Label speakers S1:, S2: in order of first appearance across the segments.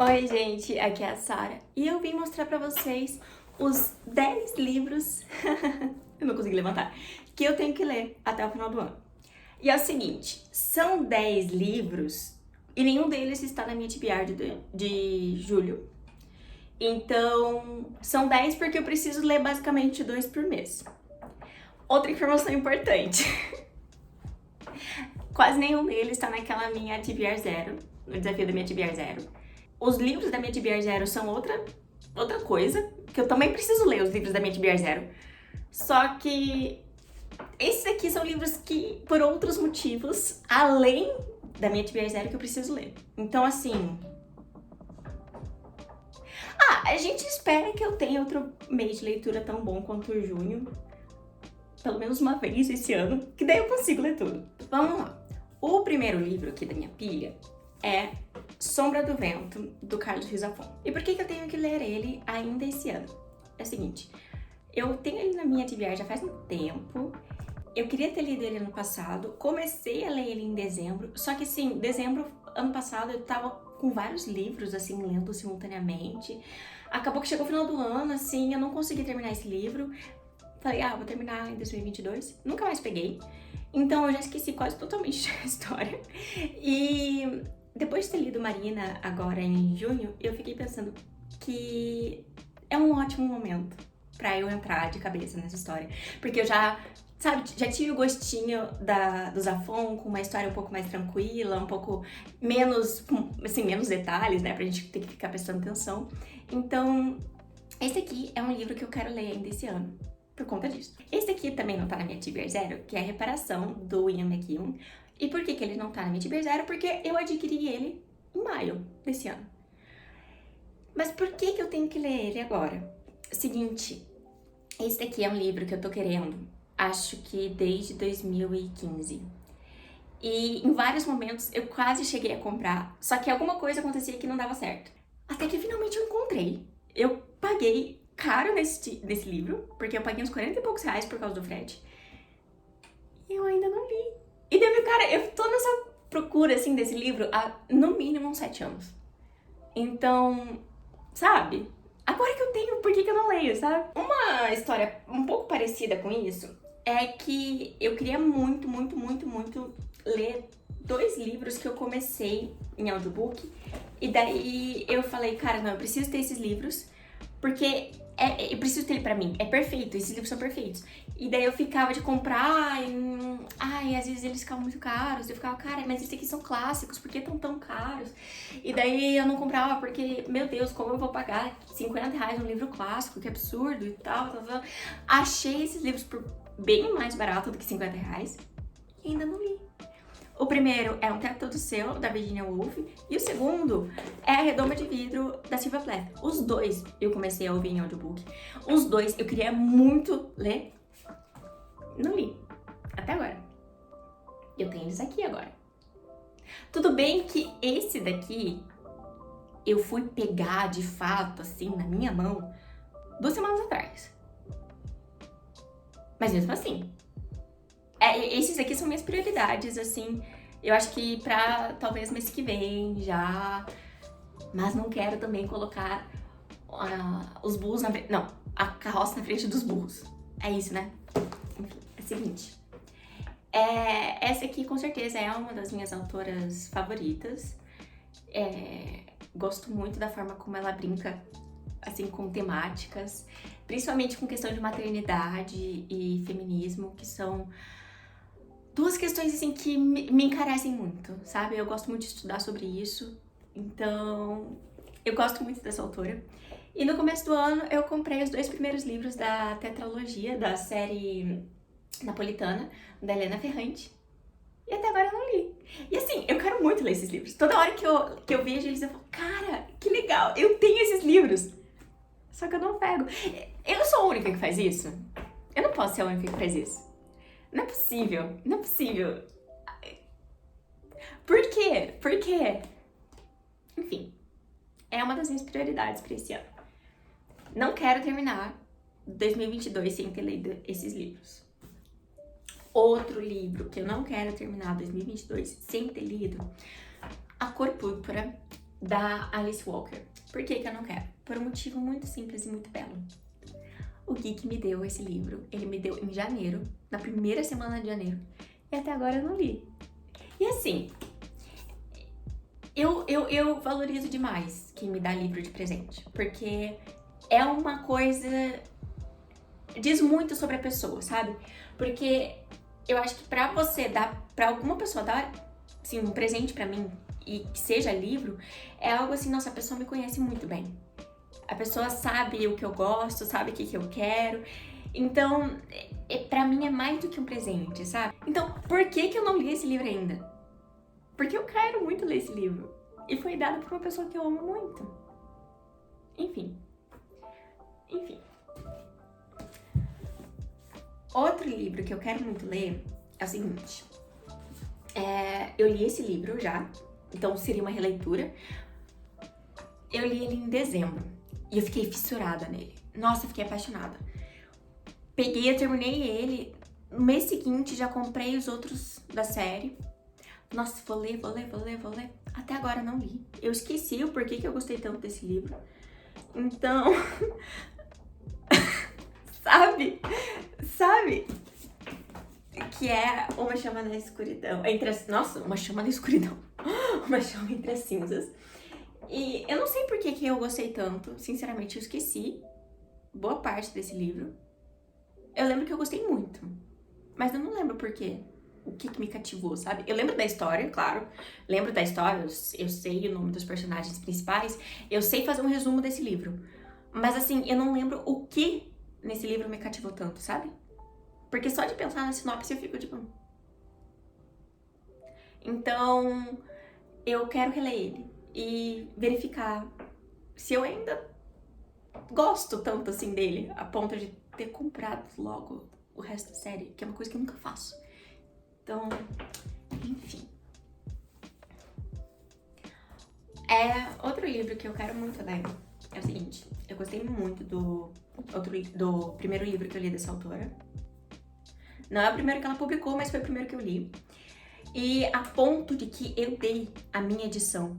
S1: Oi, gente, aqui é a Sara e eu vim mostrar pra vocês os 10 livros, eu não consegui levantar, que eu tenho que ler até o final do ano. E é o seguinte, são 10 livros e nenhum deles está na minha TBR de julho. Então, são 10 porque eu preciso ler basicamente 2 por mês. Outra informação importante, quase nenhum deles está naquela minha TBR zero, no desafio da minha TBR zero. Os livros da minha TBR zero são outra coisa, que eu também preciso ler os livros da minha TBR zero. Só que esses aqui são livros que, por outros motivos, além da minha TBR zero, que eu preciso ler. Então, assim... a gente espera que eu tenha outro mês de leitura tão bom quanto o junho. Pelo menos uma vez esse ano, que daí eu consigo ler tudo. Vamos lá. O primeiro livro aqui da minha pilha é Sombra do Vento, do Carlos Ruiz Zafón. E por que eu tenho que ler ele ainda esse ano? É o seguinte, eu tenho ele na minha TBR já faz um tempo, eu queria ter lido ele ano passado, comecei a ler ele em dezembro, só que assim, dezembro, ano passado, eu tava com vários livros, assim, lendo simultaneamente. Acabou que chegou o final do ano, assim, eu não consegui terminar esse livro. Falei, vou terminar em 2022, nunca mais peguei. Então eu já esqueci quase totalmente a história. E depois de ter lido Marina agora em junho, eu fiquei pensando que é um ótimo momento pra eu entrar de cabeça nessa história. Porque eu já, sabe, já tive o gostinho do Zafón com uma história um pouco mais tranquila, um pouco menos, assim, menos detalhes, né, pra gente ter que ficar prestando atenção. Então, esse aqui é um livro que eu quero ler ainda esse ano, por conta disso. Esse aqui também não tá na minha TBR zero, que é a Reparação, do Ian McEwan. E por que ele não tá na minha TBR zero? Porque eu adquiri ele em maio desse ano. Mas por que eu tenho que ler ele agora? Seguinte, esse daqui é um livro que eu tô querendo, acho que desde 2015. E em vários momentos eu quase cheguei a comprar, só que alguma coisa acontecia que não dava certo. Até que finalmente eu encontrei. Eu paguei caro nesse livro, porque eu paguei uns 40 e poucos reais por causa do frete. E eu ainda não li. E daí, cara, eu tô nessa procura, assim, desse livro há, no mínimo, uns 7 anos. Então, sabe? Agora que eu tenho, por que eu não leio, sabe? Uma história um pouco parecida com isso é que eu queria muito ler 2 livros que eu comecei em audiobook. E daí eu falei, cara, não, eu preciso ter esses livros, porque eu preciso ter ele pra mim, é perfeito, esses livros são perfeitos. E daí eu ficava de comprar e às vezes eles ficavam muito caros, eu ficava, cara, mas esses aqui são clássicos, por que estão tão caros? E daí eu não comprava porque, meu Deus, como eu vou pagar 50 reais num livro clássico, que absurdo e tal. Achei esses livros por bem mais barato do que 50 reais e ainda não li. O primeiro é Um Teto Todo Seu, da Virginia Woolf, e o segundo é A Redoma de Vidro, da Sylvia Plath. Os dois eu comecei a ouvir em audiobook. Os dois eu queria muito ler, não li, até agora. Eu tenho eles aqui agora. Tudo bem que esse daqui eu fui pegar de fato, assim, na minha mão, 2 semanas atrás. Mas mesmo assim, esses aqui são minhas prioridades, assim. Eu acho que pra talvez mês que vem já. Mas não quero também colocar os burros na frente. Não, a carroça na frente dos burros. É isso, né? Enfim, é o seguinte. Essa aqui com certeza é uma das minhas autoras favoritas. Gosto muito da forma como ela brinca, assim, com temáticas, principalmente com questão de maternidade e feminismo, que são 2 questões, assim, que me encarecem muito, sabe? Eu gosto muito de estudar sobre isso, então eu gosto muito dessa autora. E no começo do ano eu comprei os 2 primeiros livros da tetralogia, da série napolitana, da Helena Ferrante, e até agora eu não li. E assim, eu quero muito ler esses livros. Toda hora que eu vejo eles, eu falo, cara, que legal, eu tenho esses livros. Só que eu não pego. Eu sou a única que faz isso? Eu não posso ser a única que faz isso. Não é possível, não é possível. Por quê? Por quê? Enfim, é uma das minhas prioridades pra esse ano. Não quero terminar 2022 sem ter lido esses livros. Outro livro que eu não quero terminar 2022 sem ter lido, A Cor Púrpura, da Alice Walker. Por que que eu não quero? Por um motivo muito simples e muito belo. O Gui que me deu esse livro, ele me deu em janeiro, na primeira semana de janeiro, e até agora eu não li. E assim, eu valorizo demais quem me dá livro de presente, porque é uma coisa, diz muito sobre a pessoa, sabe? Porque eu acho que pra você dar, pra alguma pessoa dar, assim, um presente pra mim, e que seja livro, é algo assim, nossa, a pessoa me conhece muito bem. A pessoa sabe o que eu gosto, sabe o que eu quero. Então, pra mim é mais do que um presente, sabe? Então, por que que eu não li esse livro ainda? Porque eu quero muito ler esse livro. E foi dado por uma pessoa que eu amo muito. Enfim. Outro livro que eu quero muito ler é o seguinte. Eu li esse livro já, então seria uma releitura. Eu li ele em dezembro e eu fiquei fissurada nele. Nossa, eu fiquei apaixonada. Eu terminei ele. No mês seguinte já comprei os outros da série. Nossa, vou ler. Até agora não li. Eu esqueci o porquê que eu gostei tanto desse livro. Então, sabe? Que é Uma Chama na Escuridão. Nossa, Uma Chama na Escuridão. Uma Chama entre as Cinzas. E eu não sei por que eu gostei tanto. Sinceramente, eu esqueci boa parte desse livro. Eu lembro que eu gostei muito. Mas eu não lembro por quê. O que me cativou, sabe? Eu lembro da história, claro. Lembro da história, eu sei o nome dos personagens principais. Eu sei fazer um resumo desse livro. Mas assim, eu não lembro o que nesse livro me cativou tanto, sabe? Porque só de pensar na sinopse eu fico tipo... Então, eu quero reler ele e verificar se eu ainda gosto tanto assim dele, a ponto de ter comprado logo o resto da série, que é uma coisa que eu nunca faço. Então, enfim. Outro livro que eu quero muito ler é o seguinte. Eu gostei muito do primeiro livro que eu li dessa autora. Não é o primeiro que ela publicou, mas foi o primeiro que eu li. E a ponto de que eu dei a minha edição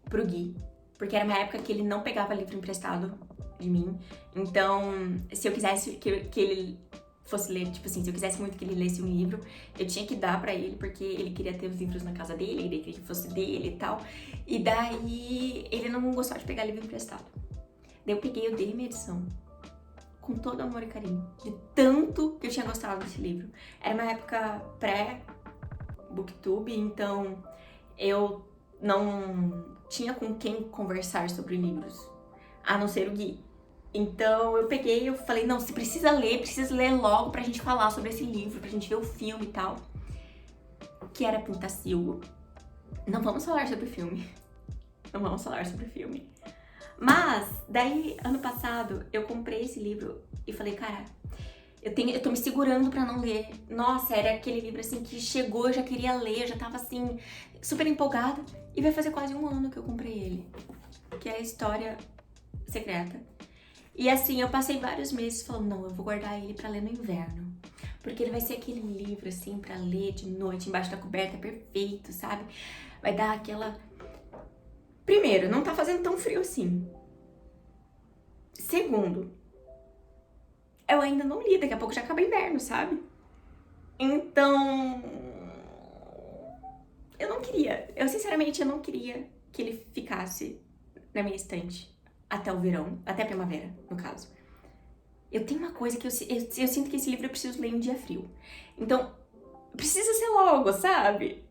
S1: pro Gui. Porque era uma época que ele não pegava livro emprestado de mim. Então, se eu quisesse que ele fosse ler, tipo assim, se eu quisesse muito que ele lesse um livro, eu tinha que dar pra ele, porque ele queria ter os livros na casa dele, ele queria que fosse dele e tal. E daí, ele não gostava de pegar livro emprestado. Daí eu dei minha edição. Com todo amor e carinho. De tanto que eu tinha gostado desse livro. Era uma época pré-booktube, então eu não tinha com quem conversar sobre livros, a não ser o Gui. Então eu falei, não, você precisa ler logo pra gente falar sobre esse livro, pra gente ver o filme e tal. Que era Pintacilgo. Não vamos falar sobre o filme. Mas, daí, ano passado, eu comprei esse livro e falei, cara, eu tô me segurando pra não ler. Nossa, era aquele livro assim que chegou, eu já queria ler, eu já tava assim, super empolgada. E vai fazer quase um ano que eu comprei ele. Que é a História Secreta. E assim, eu passei vários meses falando, não, eu vou guardar ele pra ler no inverno. Porque ele vai ser aquele livro, assim, pra ler de noite, embaixo da coberta, perfeito, sabe? Vai dar aquela... Primeiro, não tá fazendo tão frio assim. Segundo, eu ainda não li, daqui a pouco já acaba inverno, sabe? Então... Eu sinceramente, eu não queria que ele ficasse na minha estante até o verão, até a primavera, no caso. Eu tenho uma coisa que eu sinto que esse livro eu preciso ler em dia frio. Então, precisa ser logo, sabe?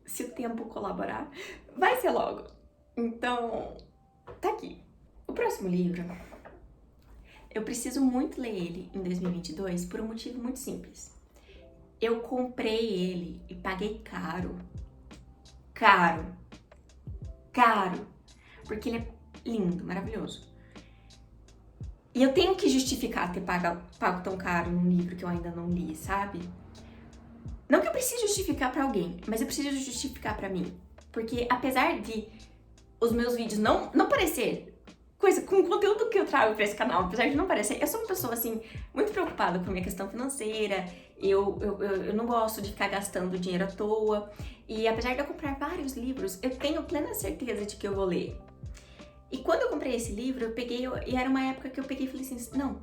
S1: Se o tempo colaborar, vai ser logo. Então, tá aqui. O próximo livro, eu preciso muito ler ele em 2022 por um motivo muito simples. Eu comprei ele e paguei caro. Porque ele é lindo, maravilhoso. E eu tenho que justificar ter pago tão caro num livro que eu ainda não li, sabe? Não que eu precise justificar pra alguém, mas eu preciso justificar pra mim. Porque apesar de os meus vídeos não parecer com o conteúdo que eu trago pra esse canal, apesar de não parecer, eu sou uma pessoa, assim, muito preocupada com a minha questão financeira, eu não gosto de ficar gastando dinheiro à toa, e apesar de eu comprar vários livros, eu tenho plena certeza de que eu vou ler. E quando eu comprei esse livro, e era uma época que eu peguei e falei assim, não,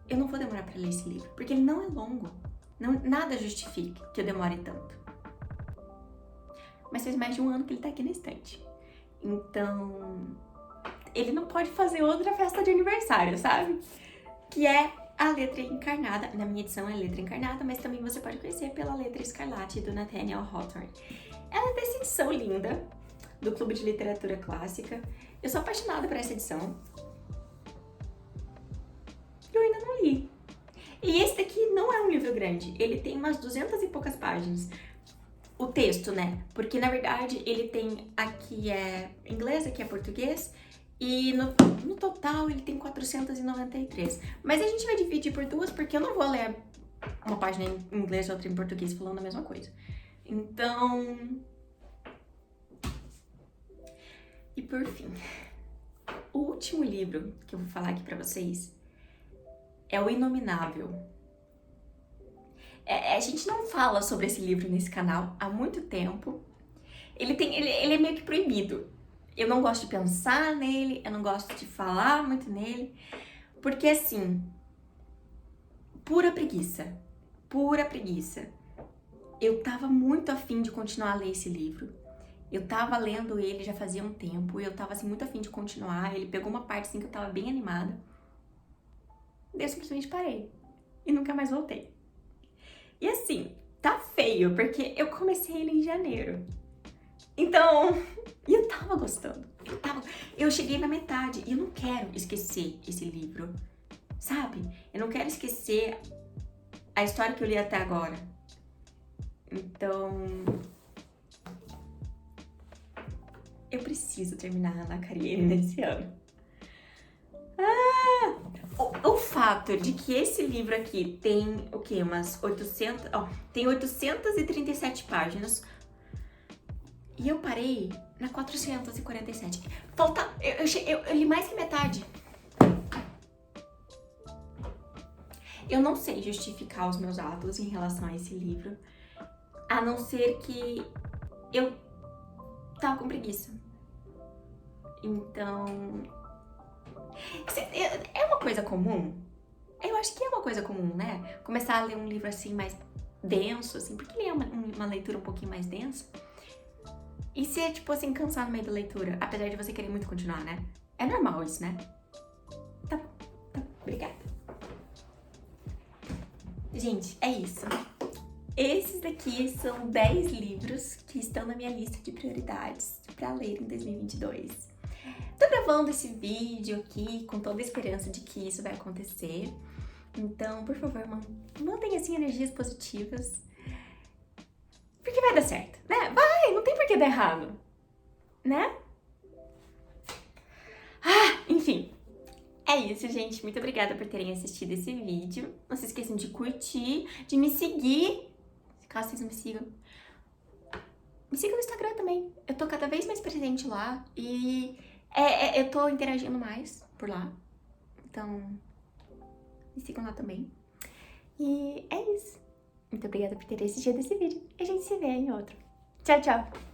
S1: eu não vou demorar pra ler esse livro, porque ele não é longo, nada justifica que eu demore tanto. Mas faz mais de um ano que ele tá aqui na estante, então ele não pode fazer outra festa de aniversário, sabe? Que é A Letra Encarnada. Na minha edição é Letra Encarnada, mas também você pode conhecer pela Letra Escarlate, do Nathaniel Hawthorne. Ela é dessa edição linda, do Clube de Literatura Clássica. Eu sou apaixonada por essa edição. Eu ainda não li. E esse daqui não é um livro grande, ele tem umas 200 e poucas páginas. O texto, né? Porque, na verdade, ele tem aqui é inglês, aqui é português, e no total ele tem 493. Mas a gente vai dividir por duas, porque eu não vou ler uma página em inglês e outra em português falando a mesma coisa. Então... E por fim, o último livro que eu vou falar aqui pra vocês é O Inominável. A gente não fala sobre esse livro nesse canal há muito tempo. Ele é meio que proibido. Eu não gosto de pensar nele, eu não gosto de falar muito nele, porque assim, pura preguiça. Eu tava muito afim de continuar a ler esse livro. Eu tava lendo ele já fazia um tempo e eu tava assim muito afim de continuar. Ele pegou uma parte assim que eu tava bem animada. Eu simplesmente parei e nunca mais voltei. E assim, tá feio, porque eu comecei ele em janeiro. Então, eu tava gostando. Eu cheguei na metade e eu não quero esquecer esse livro, sabe? Eu não quero esquecer a história que eu li até agora. Então, eu preciso terminar a Ana Karenina nesse ano. O fato de que esse livro aqui tem, o quê? Umas 800... Ó, tem 837 páginas. E eu parei na 447. Falta... Eu li mais que metade. Eu não sei justificar os meus atos em relação a esse livro. A não ser que eu tava com preguiça. Então... É uma coisa comum? Eu acho que é uma coisa comum, né? Começar a ler um livro assim mais denso, assim, porque ele é uma leitura um pouquinho mais densa. E ser, tipo assim, cansar no meio da leitura, apesar de você querer muito continuar, né? É normal isso, né? Tá bom, obrigada. Gente, é isso. Esses daqui são 10 livros que estão na minha lista de prioridades pra ler em 2022. Tô gravando esse vídeo aqui com toda a esperança de que isso vai acontecer. Então, por favor, mantenha assim energias positivas. Porque vai dar certo, né? Vai, não tem por que dar errado, né? Enfim. É isso, gente. Muito obrigada por terem assistido esse vídeo. Não se esqueçam de curtir, de me seguir, caso vocês não me sigam. Me sigam no Instagram também. Eu tô cada vez mais presente lá e eu tô interagindo mais por lá. Então, me sigam lá também. E é isso. Muito obrigada por terem assistido esse vídeo. A gente se vê em outro. Tchau, tchau!